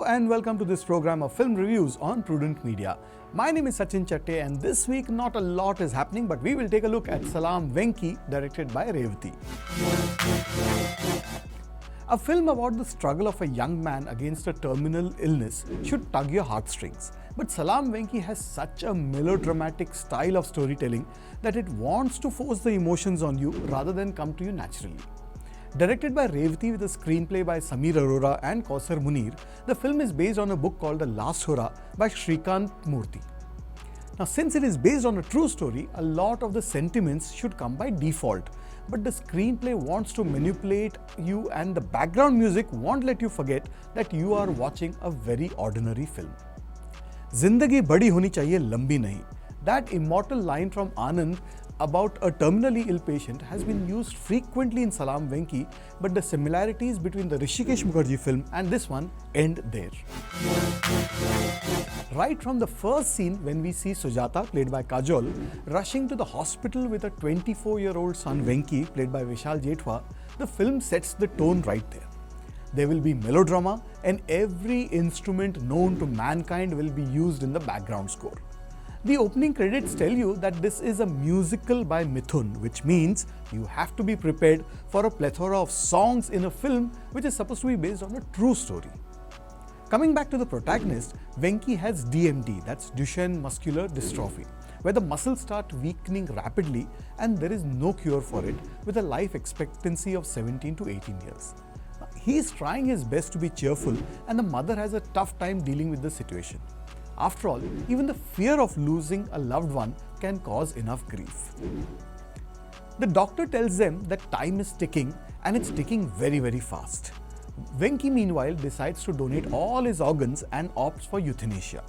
and welcome to this program of film reviews on Prudent Media. My name is Sachin Chatte and this week not a lot is happening, but we will take a look at Salaam Venky, directed by Revati. A film about the struggle of a young man against a terminal illness should tug your heartstrings. But Salaam Venky has such a melodramatic style of storytelling that it wants to force the emotions on you rather than come to you naturally. Directed by Revati with a screenplay by Sameer Arora and Kausar Munir, the film is based on a book called The Last Hurrah by Shrikant Murthy. Now, since it is based on a true story, a lot of the sentiments should come by default. But the screenplay wants to manipulate you and the background music won't let you forget that you are watching a very ordinary film. Zindagi badi honi chahiye, lambi nahi. That immortal line from Anand about a terminally ill patient has been used frequently in Salaam Venky, but the similarities between the Hrishikesh Mukherjee film and this one end there. Right from the first scene when we see Sujata, played by Kajol, rushing to the hospital with a 24-year-old son Venky, played by Vishal Jethwa, the film sets the tone right there. There will be melodrama and every instrument known to mankind will be used in the background score. The opening credits tell you that this is a musical by Mithun, which means you have to be prepared for a plethora of songs in a film which is supposed to be based on a true story. Coming back to the protagonist, Venky has DMD, that's Duchenne muscular dystrophy, where the muscles start weakening rapidly and there is no cure for it, with a life expectancy of 17 to 18 years. He is trying his best to be cheerful and the mother has a tough time dealing with the situation. After all, even the fear of losing a loved one can cause enough grief. The doctor tells them that time is ticking and it's ticking very, very fast. Venky meanwhile decides to donate all his organs and opts for euthanasia.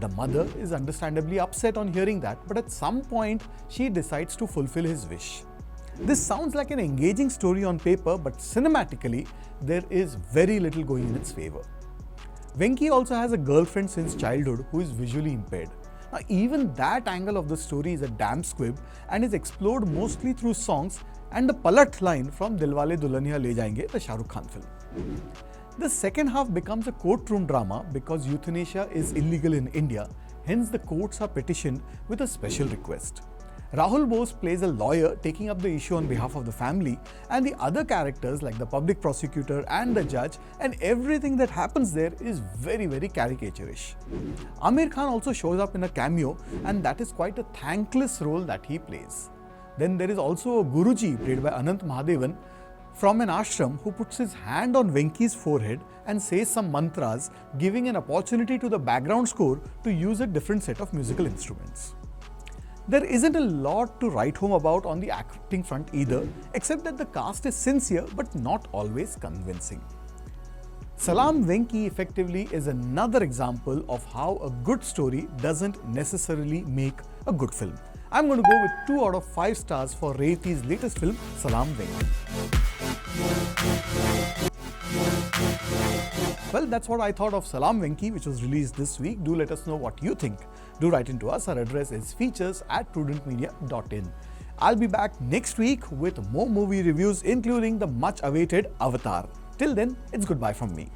The mother is understandably upset on hearing that, but at some point she decides to fulfill his wish. This sounds like an engaging story on paper, but cinematically there is very little going in its favor. Venky also has a girlfriend since childhood who is visually impaired. Now, even that angle of the story is a damn squib and is explored mostly through songs and the Palat line from Dilwale Dulhaniya Le Jayenge, the Shah Rukh Khan film. The second half becomes a courtroom drama because euthanasia is illegal in India, hence the courts are petitioned with a special request. Rahul Bose plays a lawyer taking up the issue on behalf of the family, and the other characters like the public prosecutor and the judge, and everything that happens there is very, very caricaturish. Aamir also shows up in a cameo, and that is quite a thankless role that he plays. Then there is also a Guruji played by Anant Mahadevan from an ashram who puts his hand on Venky's forehead and says some mantras, giving an opportunity to the background score to use a different set of musical instruments. There isn't a lot to write home about on the acting front either, except that the cast is sincere but not always convincing. Salaam Venky effectively is another example of how a good story doesn't necessarily make a good film. I'm going to go with 2 out of 5 stars for Revati's latest film, Salaam Venky. Well, that's what I thought of Salaam Venky, which was released this week. Do let us know what you think. Do write into us. Our address is features@prudentmedia.in. I'll be back next week with more movie reviews, including the much awaited Avatar. Till then, it's goodbye from me.